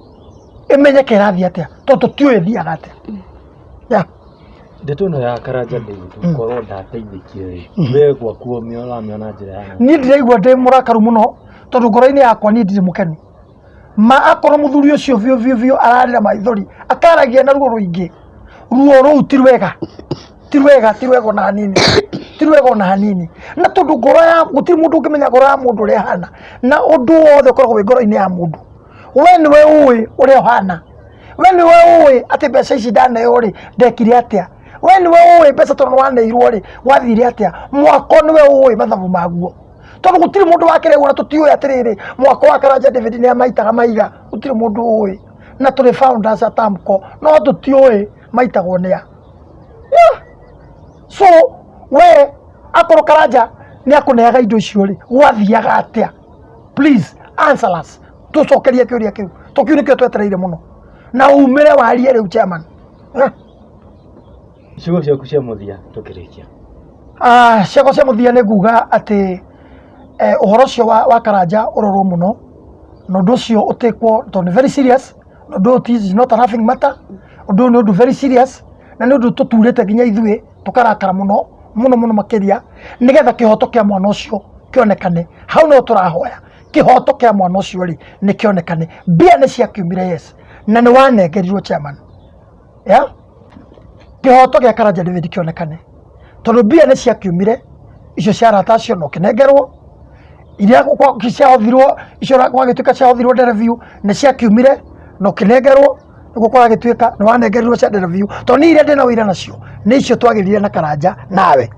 imenyeke irathie atia tondu tiuĩ thiaga atia ndeto ĩno ya Karanja David korwo ndateithikie we gwaku ũramiona njĩra ya niĩ ndiraigua ndĩ mũrakaru mũno tondu ngoro-inĩ yakwa niĩ ndirĩ mũkenu ma akorwo mũthuri ũcio biũ ararĩra maithori akaragia na ruo rũingĩ ruo rũu ti rwega ona hanini na tondu ngoro ya gũtirĩ mũndũ ũngĩmenya ngoro ya mũndũ ũrĩa hana na ũndũ wothe ũkoragwo wĩ ngoro-inĩ ya mũndũ we niwe ũĩ ũrĩa ũhana we niwe ũĩ atĩ mbeca ici ndaneo rĩ ndekire atia we niwe ũĩ mbeca tondu waneirwo rĩ wathire atia mwako niwe ũĩ mathabu maguo tondu gũtirĩ mũndũ wakiregwo na tũtiũĩ atirĩrĩ mwako wa Karanja David nĩ amaitaga maiga gũtirĩ mũndũ ũĩ na tũrĩ founders a tamko no tũtiũĩ maitagwo nĩa so we akorwo Karanja nĩ akũneaga indo icio rĩ gwathiaga atia please answer us tucokerie kiuria kiu tukiu nikio twetereire muno na umire warie riu chairman ciugo ciaku cia muthia tukirikia ciago cia muthia nĩ nguga ati uhoro cio wa Karanja urorwo muno na undu ucio utekwo tondu very serious na undu is not a laughing matter undu ni undu very serious na ni undu tuturite nginya ithuĩ tukarakara muno makiria nigetha kihoto kia mwana ucio kionekane hau no turahoya kihoto kia mwana ucio ri ni kionekane mbia ni cia kiumire yes na ni wanengerirwo chairman kihoto gia Karanja David kionekane tondu mbia ni cia kiumire icio cia arata acio no kinengerwo iria ciahũthirwo icio gwagĩtuĩka ciahũthirwo interview nĩ cia kiumire no kinengerwo niguo kwagĩtuĩka nĩ wanengerirwo cia interview tondu iria ndĩna ũira nacio nĩ icio twagĩrire na Karanja nawe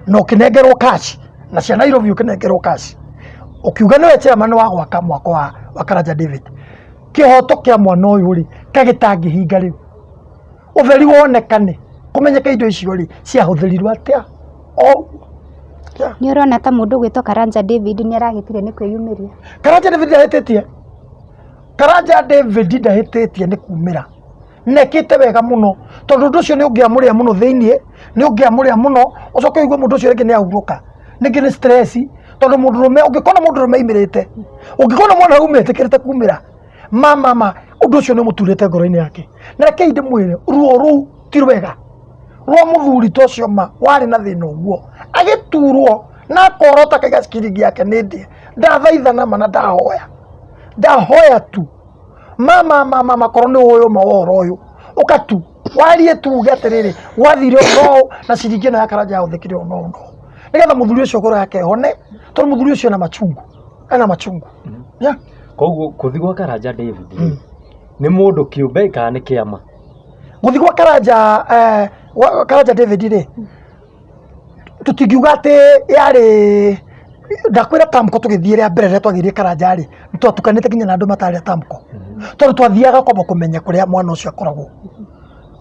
no kinengerwo cash na cia Nairobi ũkinengerwo cash ukiuga niwe chairman wa gwaka mwako wa Karanja David kihoto kia mwana ũyũ ri kagĩtangĩhinga rĩu utheri wonekane kumenyeka indo icio ri ciahũthĩrirwo atia Nĩ ũrona ta mũndũ gwĩtwo Karanja David nĩ aragĩtire nĩ kwĩyumĩria Karanja David ndahĩtĩtie nĩ kumĩra nekĩte wega mũno tondu ũndũ ũcio nĩ ũngĩamũrĩa mũno thĩinĩ nĩ ũngĩamũrĩa mũno ũcoke ũigue mũndũ ũcio rĩngĩ nĩ ahurũka ningĩ nĩ stress tondu mũndũrũme ũngĩkona mũndũrũme imĩrĩte ũngĩkona mwana umĩtĩkĩrĩte kumĩra mama ũndũ ũcio nĩ mũturĩte ngoro-inĩ yake na reke ndĩmwĩre ruo rũu ti rwega rwa mũthuri ta ũcio ma warĩ na thĩna ũguo agĩturwo na akorota kaiga ciringi yake nĩ ndĩe ndathaithana mana ndahoya tu mama korone uyu maworo uyu ukatu warie tu gaterere wathire no na ciringi no ya Karanja uthikire no nigetha muthuri ucio ngoro yake hone tondu muthuri ucio na machungu ana machungu ya koguo kuthi gwa Karanja David ni mundu kiumbe kana ni kiama guthi gwa Karanja David ri tutingiuga ati yari ndakwira Tamko tugithire mbere rĩa twagirie Karanja ri nitwatukanite kinya na andu matari Tamko tondu twathiaga kwamba kumenya kuria mwana ucio akoragwo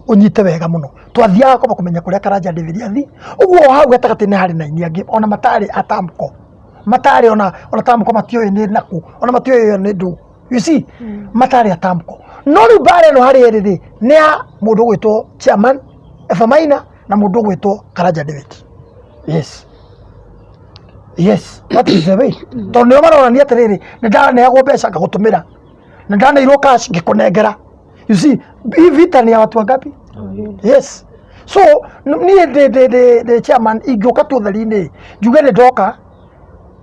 unyite wega muno twathiaga kwamba kumenya kuria Karanja David athi uguo hau gatagati ni hari na ini angi ona matari Tamko matari ona Tamko matioe ni naku ona matioe ni ndu you see matari Tamko no riu bare no hari ri ni a mundu gwitwo chairman Efamaina na mundu gwitwo Karanja David yes that is the way tondu marorania atiriri ni ndaneagwo mbeca ngagutumira na ndaneirwo cash ngikunengera you see hii vita ni ya watu wangapi yes so ni the chairman igioka tu thari-ini njuge ni ndoka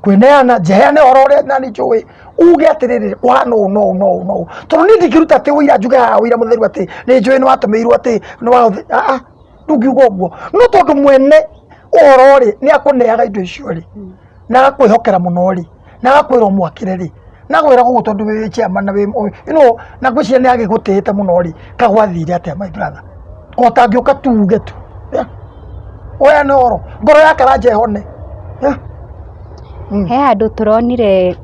kweneana jeheane orore na ni njui uge atiriri kwa no tondu ni ndikiruta ati wira njuge wira mutheru ati ni njui ni watumirwo ati ni wa ndungiuga uguo no tondu mwene orore ni akuneaga indo icio ri na akwihokera muno ri na akwira mwakire ri na gwira gugu tondu wi chairman na wi na gwiciria ni agigutite muno ri kagwathire atia my brother otangiuka tuge tu oya ni oro ngoro ya Karanja hone he handu turonire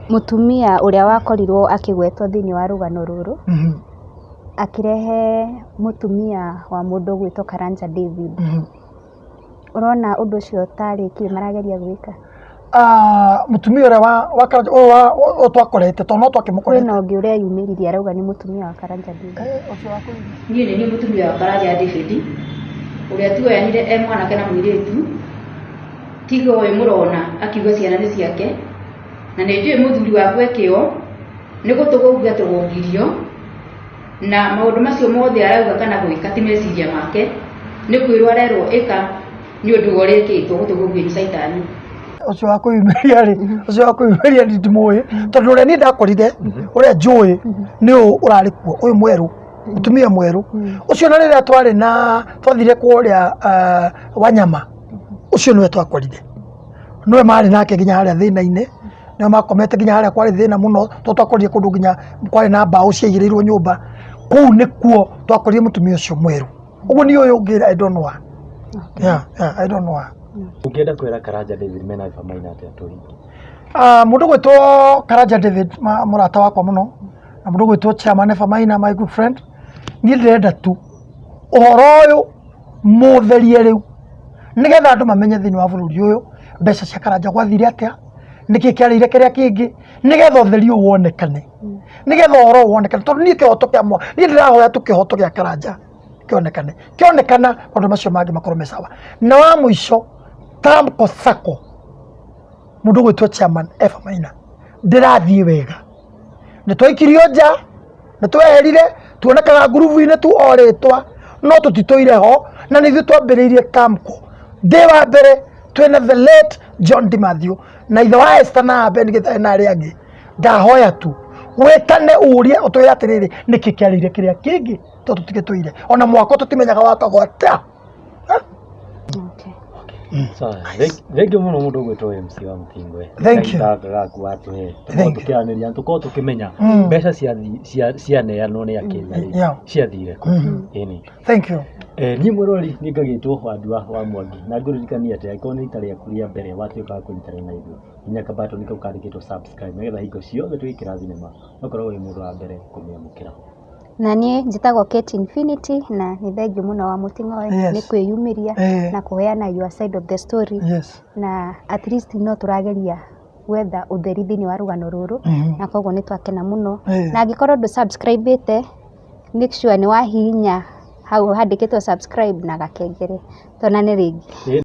mutumia uria wakorirwo akigwetwo thiini wa rugano ruru akirehe mutumia wa mundu gwitwo Karanja David urona undu ucio tari ki marageria gwika mutumia uria wa Karanja o twakorete to no twakimukorete kwina ungi uria yumiririe arauga ni mutumia wa Karanja David ucio wako nie ni mutumia wa Karanja David uria tuoyanire mwanake na mwiritu tigo we murona akiuga ciana ni ciake na ni njui muthuri wakwe kio ni gutugugia tugungirio na maundu macio mothe arauga kana gwika ti meciria make ni kwirwo arerwo ika ni undu urikitwo gutugugia ni saitani ucio wako yumeria ri ucio wako yumeria ndimui tondu uria ni ndakorire uria njui ni urari kuo uyu mweru mutumia mweru ucio na riria twari na twathire kuria Wanyama ucio niwe twakorire niwe mari nake ginya haria thina-ini niwe makomete ginya haria kwari thina muno twakorire kundu ginya kwari na mbao ciaigirirwo nyumba kuu nikuo twakorire mutumia ucio mweru uguo ni uyu ngira I don't know I don't know ukienda kwira Karanja David mena Efamaina atia turi mundu gwitwo Karanja David murata wakwa muno na mundu gwitwo chairman Efamaina my good friend ni ndirenda tu uhoro uyu mutherie riu nigetha andu mamenye thiini wa bururi uyu mbeca cia Karanja gwathire atia niki kiarire kiria kingi nigetha utheri wonekane nigetha uhoro wonekane tondu ni kihoto kia mwa ni ndirahoya tu kihoto gia Karanja kionekana maundu macio mangi makorwo me sawa na wa muico Tamko Sacco mundu gwitwo chairman Efamaina ndirathie wega nitwaikirio nja nitweherire tuonekaga ngurubu-ini tu oritwa no tutitoire ho na nithu twambiriirie Tamko ndi wa mbere twina the late John Dimathew na ithe wa Esther na Abed Githai na aria angi ndahoya tu wetane urie utwire atiriri niki kiarire kiria kingi to tutigituire ona mwako tutimenyaga wakagwata Thank you muno mundu gwitwo MC wa Mutingwe. Thank you. Tukianiria tuko tukimenya mbeca cia neanwo ni akenya ciathire ku. Thank you. Ni murori ni ngagitwo Wandua wa Mwangi na nguririkania ati angiko ni itari akuria mbere watuika kunyitana na ithuĩ inya kabato nikau kandikitwo subscribe nigetha hingo ciothe twikira thinema nokorwo wi mundu wa mbere kumiamukira. Na niĩ njĩtagwo Kate Infinity na nĩ thengiũ mũno wa Muting'oe nĩ kwĩyumĩria na kũheana your side of the story na at least no tũrageria gwetha ũtheri thĩinĩ wa rũgano rũrũ na koguo nĩ twakena mũno na angĩkorwo ndũ subscribe-ĩte make sure nĩ wahihinya hau handĩkĩtwo subscribe na gakengere tonane rĩngĩ.